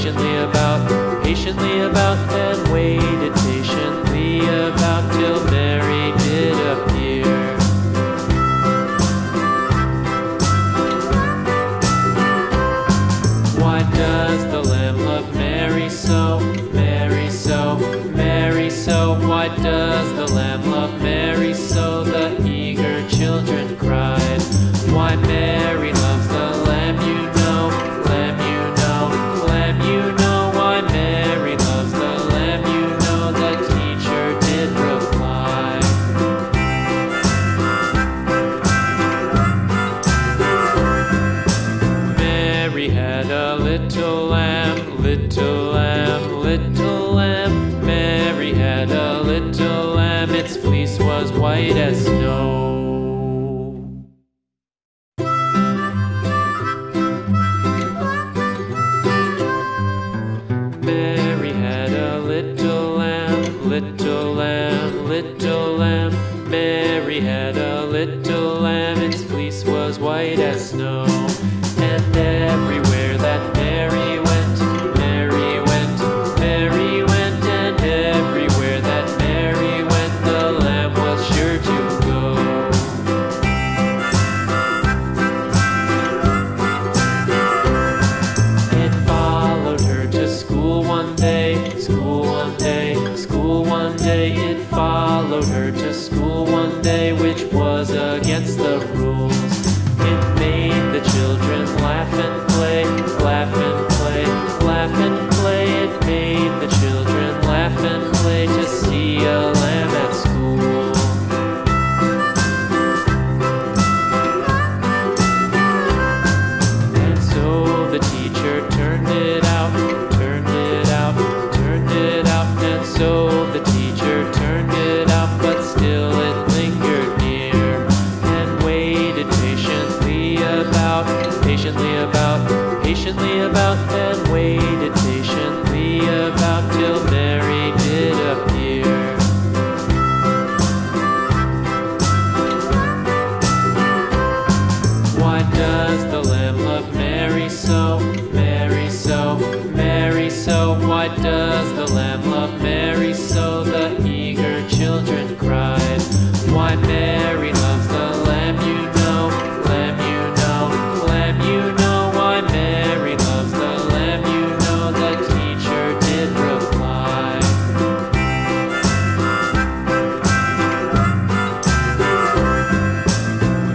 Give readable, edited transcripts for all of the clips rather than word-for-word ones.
patiently about, and waited patiently about till Mary did appear. Why does the Lamb love Mary so, Mary so, Mary so? Why does the Lamb love Mary so? The eager children cried. Why Mary loves the Lamb, you know, Lamb, you know, Lamb, you know. Why Mary loves the Lamb, you know, the teacher did reply. Mary had a little lamb, little lamb, little lamb. Mary had a little lamb, its fleece was white as snow. Mary had a little lamb, little lamb, little lamb. Mary had a little lamb, its fleece was white as snow. And everywhere that Mary went, Mary went, Mary went, and everywhere that Mary went, the lamb was sure to go. It followed her to school one day, school one day, school one day. It followed her to school one day, which was against the rules. It made the children laugh and play, laugh and play, laugh and play. It made the children laugh and play to see a lamb at school. And so the teacher turned it out, turned it out, turned it out. And so the teacher turned it out, but still it lingered near, and waited patiently about, patiently about, patiently about, and waited patiently about till Mary did appear. Why does the Lamb love Mary so, Mary so, Mary so? Why does the Lamb love Mary so? The eager children cried. Why Mary loves the Lamb, you know, Lamb, you know, Lamb, you know. Why Mary loves the Lamb, you know, the teacher did reply.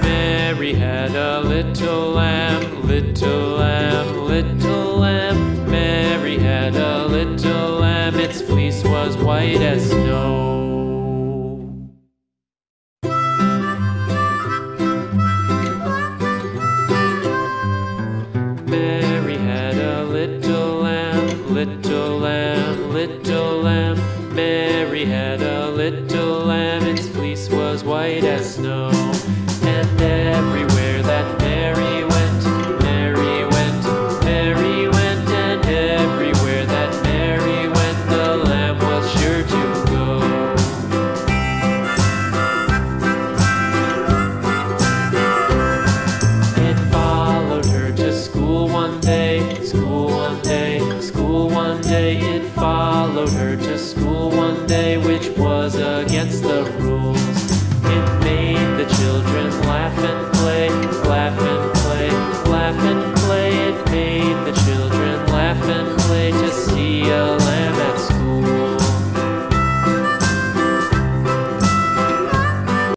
Mary had a little lamb, little lamb, little lamb. Mary had a little lamb, its fleece was white as snow. Mary had a little lamb, little lamb, little lamb. Mary had a little lamb, its fleece was white as snow. And everywhere that Mary went, Mary went, Mary went, and everywhere that Mary went, the lamb was sure to go. It followed her to school one day, school one day, school one day. It followed her to school one day, which